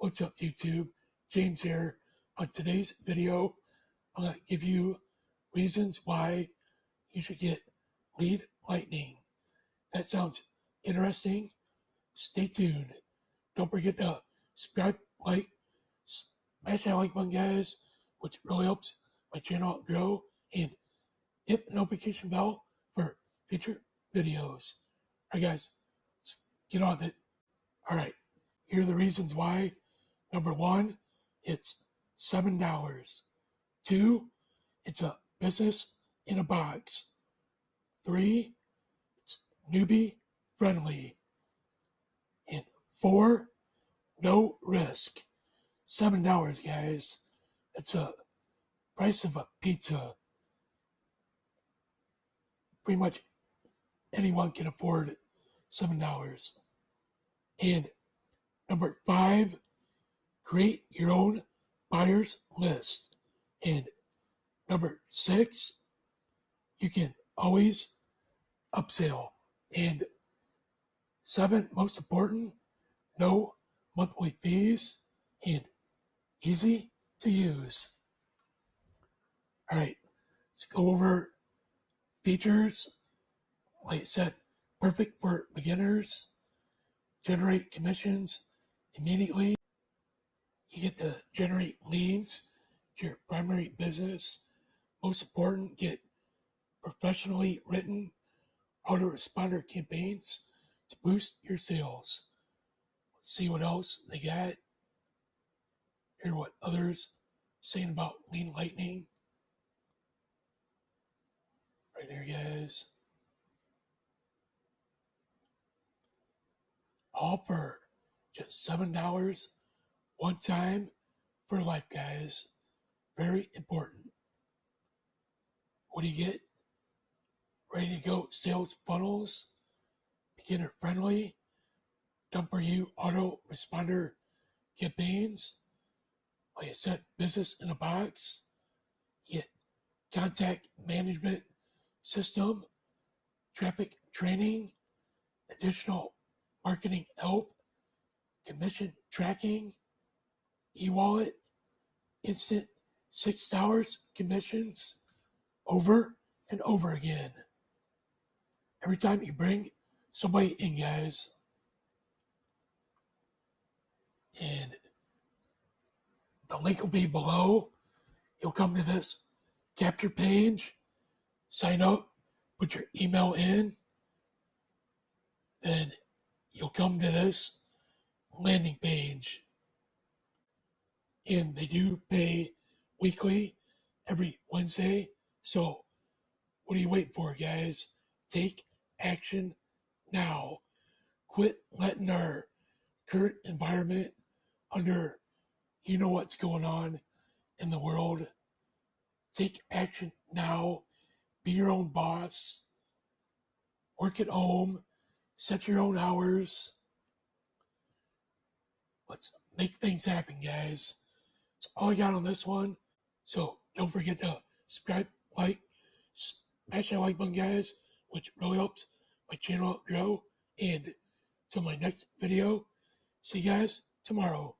What's up, YouTube? James here. On today's video, I'm going to give you reasons why you should get lead lightning. That sounds interesting. Stay tuned. Don't forget to subscribe, like, smash that like button, guys, which really helps my channel grow, and hit the notification bell for future videos. Alright, guys, let's get on with it. Alright, here are the reasons why. Number one, it's $7. 2, it's a business in a box. 3, it's newbie friendly. And 4, no risk. $7, guys. That's the price of a pizza. Pretty much anyone can afford $7. And number 5, create your own buyer's list. And number 6, you can always upsell. And 7, most important, no monthly fees and easy to use. All right, let's go over features. Like I said, perfect for beginners. Generate commissions immediately. You get to generate leads to your primary business. Most important, get professionally written autoresponder campaigns to boost your sales. Let's see what else they got. Hear what others saying about lead lightning. Right there, guys. All for just $7 one time for life, guys. Very important. What do you get? Ready to go sales funnels, beginner friendly, done for you auto responder campaigns. Like I said, business in a box. You get contact management system, traffic training, additional marketing help, commission tracking, e-wallet, instant $6 commissions over and over again. Every time you bring somebody in, guys. And the link will be below. You'll come to this capture page, sign up, put your email in, then you'll come to this landing page. And they do pay weekly every Wednesday. So what are you waiting for, guys? Take action now. Quit letting our current environment under you know what's going on in the world. Take action now. Be your own boss. Work at home. Set your own hours. Let's make things happen, guys. That's all I got on this one. So don't forget to subscribe, like, smash that like button, guys, which really helps my channel grow. And till my next video, see you guys tomorrow.